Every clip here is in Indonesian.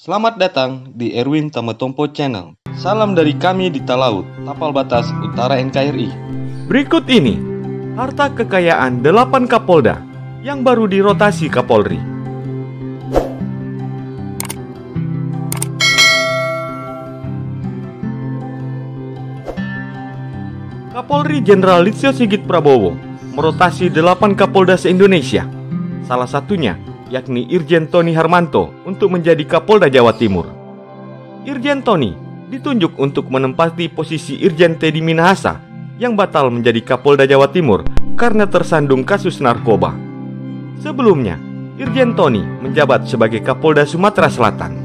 Selamat datang di Erwin Tametompo Channel. Salam dari kami di Talaut, Tapal Batas Utara NKRI. Berikut ini harta kekayaan 8 Kapolda yang baru dirotasi Kapolri. Kapolri Jenderal Listio Sigit Prabowo merotasi 8 Kapolda se-Indonesia. Salah satunya yakni Irjen Tony Harmanto untuk menjadi Kapolda Jawa Timur. Irjen Tony ditunjuk untuk menempati posisi Irjen Teddy Minahasa yang batal menjadi Kapolda Jawa Timur karena tersandung kasus narkoba. Sebelumnya, Irjen Tony menjabat sebagai Kapolda Sumatera Selatan.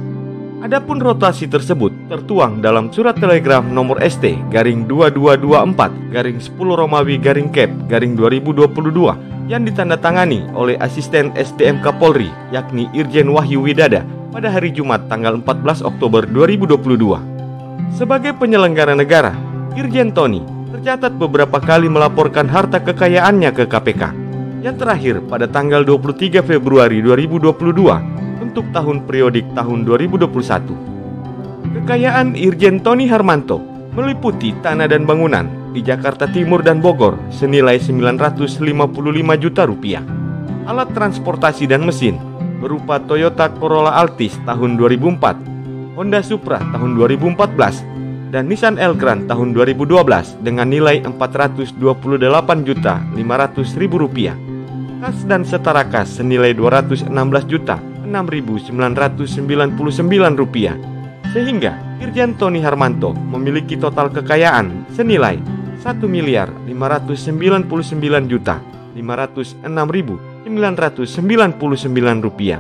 Adapun rotasi tersebut tertuang dalam surat telegram nomor ST-2224-10 Romawi-Kep-2022 yang ditandatangani oleh asisten SDM Kapolri yakni Irjen Wahyu Widada pada hari Jumat tanggal 14 Oktober 2022. Sebagai penyelenggara negara, Irjen Tony tercatat beberapa kali melaporkan harta kekayaannya ke KPK. Yang terakhir pada tanggal 23 Februari 2022 untuk tahun periodik tahun 2021. Kekayaan Irjen Tony Harmanto meliputi tanah dan bangunan di Jakarta Timur dan Bogor senilai 955 juta rupiah, alat transportasi dan mesin berupa Toyota Corolla Altis tahun 2004, Honda Supra tahun 2014, dan Nissan Elgrand tahun 2012 dengan nilai 428 juta 500 ribu rupiah, kas dan setara kas senilai 216 juta 6.999 rupiah, sehingga Irjen Tony Harmanto memiliki total kekayaan senilai 1.599 juta 506.999 rupiah.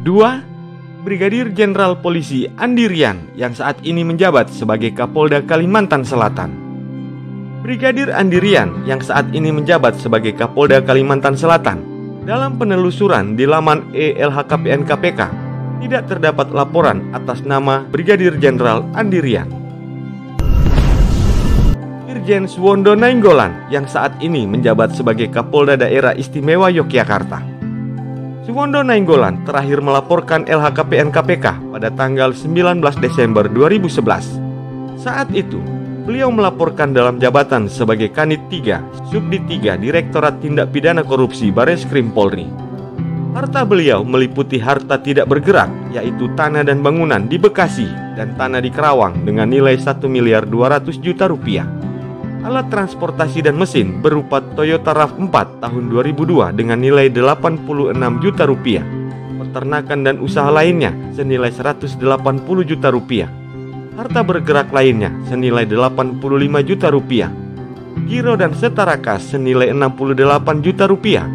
2. Brigadir Jenderal Polisi Andi Rian yang saat ini menjabat sebagai Kapolda Kalimantan Selatan. Brigadir Andi Rian yang saat ini menjabat sebagai Kapolda Kalimantan Selatan, dalam penelusuran di laman e-LHKPN KPK tidak terdapat laporan atas nama Brigadir Jenderal Andi Rian. Irjen Suwondo Nainggolan yang saat ini menjabat sebagai Kapolda Daerah Istimewa Yogyakarta. Suwondo Nainggolan terakhir melaporkan LHKPN KPK pada tanggal 19 Desember 2011. Saat itu, beliau melaporkan dalam jabatan sebagai Kanit 3, Subdit 3 Direktorat Tindak Pidana Korupsi Bareskrim Polri. Harta beliau meliputi harta tidak bergerak, yaitu tanah dan bangunan di Bekasi dan tanah di Kerawang dengan nilai 1.200 juta rupiah. Alat transportasi dan mesin berupa Toyota RAV4 tahun 2002 dengan nilai 86 juta rupiah. Peternakan dan usaha lainnya senilai 180 juta rupiah. Harta bergerak lainnya senilai 85 juta rupiah. Giro dan setara kas senilai 68 juta rupiah.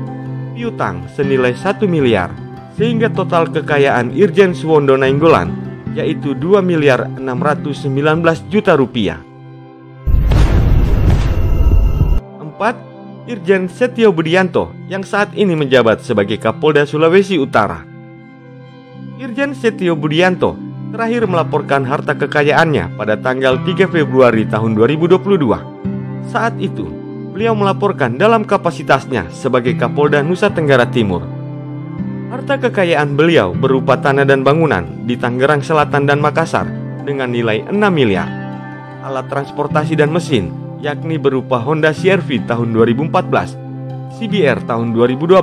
Piutang senilai 1 miliar. Sehingga total kekayaan Irjen Suwondo Nainggolan yaitu 2.619 juta rupiah. 4. Irjen Setio Budianto yang saat ini menjabat sebagai Kapolda Sulawesi Utara. Irjen Setio Budianto terakhir melaporkan harta kekayaannya pada tanggal 3 Februari tahun 2022. Saat itu, beliau melaporkan dalam kapasitasnya sebagai Kapolda Nusa Tenggara Timur. Harta kekayaan beliau berupa tanah dan bangunan di Tangerang Selatan dan Makassar dengan nilai 6 miliar. Alat transportasi dan mesin yakni berupa Honda CR-V tahun 2014, CBR tahun 2012,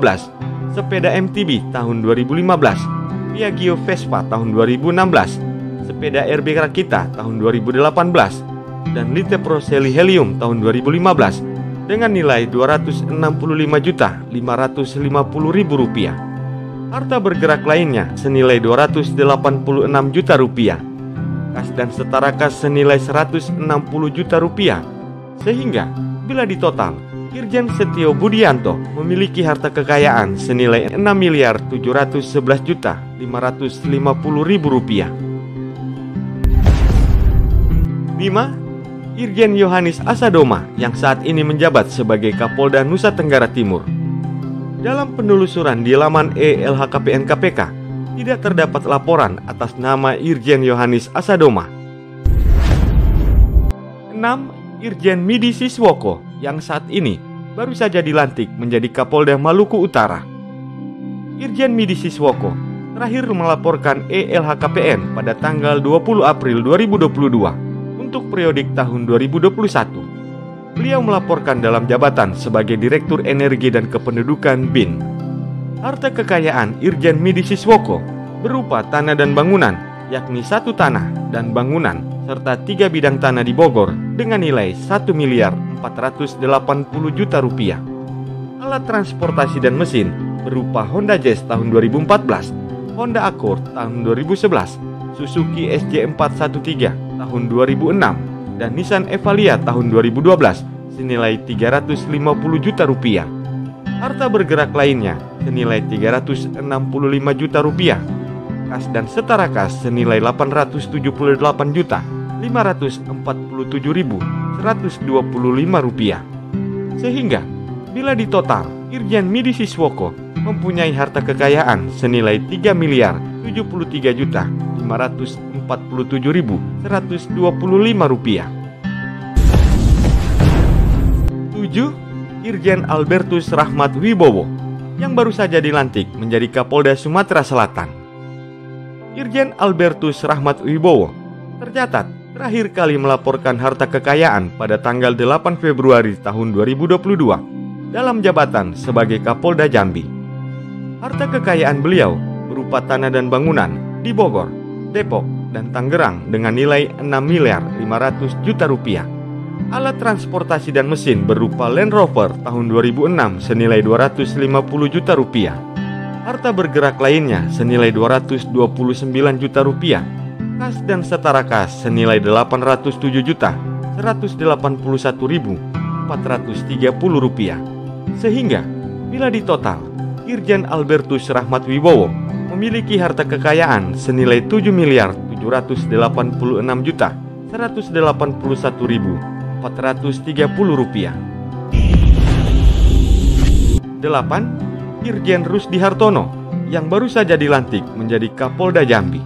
sepeda MTB tahun 2015, Piaggio Vespa tahun 2016, sepeda RB Rakita tahun 2018, dan Lite Pro Seli Helium tahun 2015 dengan nilai 265 juta 550 ribu rupiah. Harta bergerak lainnya senilai 286 juta rupiah. Kas dan setara kas senilai 160 juta rupiah. Sehingga bila ditotal, Irjen Setio Budianto memiliki harta kekayaan senilai 6.711 juta 550 ribu rupiah. 5. Irjen Yohanis Asadoma yang saat ini menjabat sebagai Kapolda Nusa Tenggara Timur. Dalam penelusuran di laman e-LHKPN KPK tidak terdapat laporan atas nama Irjen Yohanis Asadoma. 6. Irjen Midi Siswoko yang saat ini baru saja dilantik menjadi Kapolda Maluku Utara. Irjen Midi Siswoko terakhir melaporkan LHKPN pada tanggal 20 April 2022 untuk periodik tahun 2021. Beliau melaporkan dalam jabatan sebagai Direktur Energi dan Kependudukan BIN. Harta kekayaan Irjen Midi Siswoko berupa tanah dan bangunan, yakni 1 tanah dan bangunan serta 3 bidang tanah di Bogor dengan nilai 1.480 juta rupiah. Alat transportasi dan mesin berupa Honda Jazz tahun 2014, Honda Accord tahun 2011, Suzuki SJ413 tahun 2006, dan Nissan Evalia tahun 2012 senilai 350 juta rupiah. Harta bergerak lainnya senilai 365 juta rupiah. Kas dan setara kas senilai 878 juta 547.125 rupiah. Sehingga bila ditotal, Irjen Midi Siswoko mempunyai harta kekayaan senilai 3.547.125 rupiah. 7. Irjen Albertus Rahmat Wibowo yang baru saja dilantik menjadi Kapolda Sumatera Selatan. Irjen Albertus Rahmat Wibowo tercatat terakhir kali melaporkan harta kekayaan pada tanggal 8 Februari tahun 2022 dalam jabatan sebagai Kapolda Jambi. Harta kekayaan beliau berupa tanah dan bangunan di Bogor, Depok, dan Tangerang dengan nilai 6.500 juta rupiah. Alat transportasi dan mesin berupa Land Rover tahun 2006 senilai 250 juta rupiah. Harta bergerak lainnya senilai 229 juta rupiah. Kas dan setara kas senilai 807 juta 181.430 rupiah. Sehingga bila ditotal, Irjen Albertus Rahmat Wibowo memiliki harta kekayaan senilai 7.786 juta 181.430 rupiah. 8. Irjen Rusdi Hartono yang baru saja dilantik menjadi Kapolda Jambi.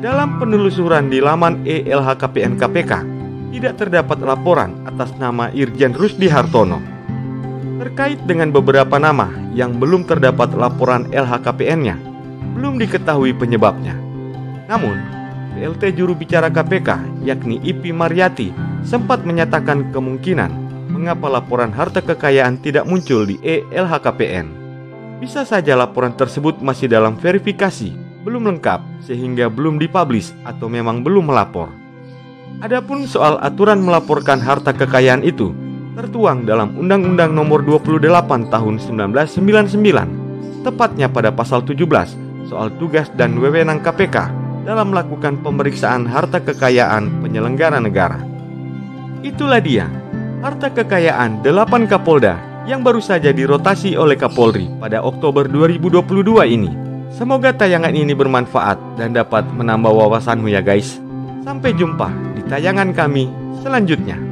Dalam penelusuran di laman LHKPN KPK, tidak terdapat laporan atas nama Irjen Rusdi Hartono. Terkait dengan beberapa nama yang belum terdapat laporan LHKPN-nya, belum diketahui penyebabnya. Namun, PLT juru bicara KPK yakni Ipi Mariati sempat menyatakan kemungkinan mengapa laporan harta kekayaan tidak muncul di LHKPN. Bisa saja laporan tersebut masih dalam verifikasi, belum lengkap sehingga belum dipublish atau memang belum melapor. Adapun soal aturan melaporkan harta kekayaan itu tertuang dalam Undang-Undang Nomor 28 Tahun 1999, tepatnya pada pasal 17 soal tugas dan wewenang KPK dalam melakukan pemeriksaan harta kekayaan penyelenggara negara. Itulah dia, harta kekayaan 8 Kapolda yang baru saja dirotasi oleh Kapolri pada Oktober 2022 ini. Semoga tayangan ini bermanfaat dan dapat menambah wawasanmu ya guys. Sampai jumpa di tayangan kami selanjutnya.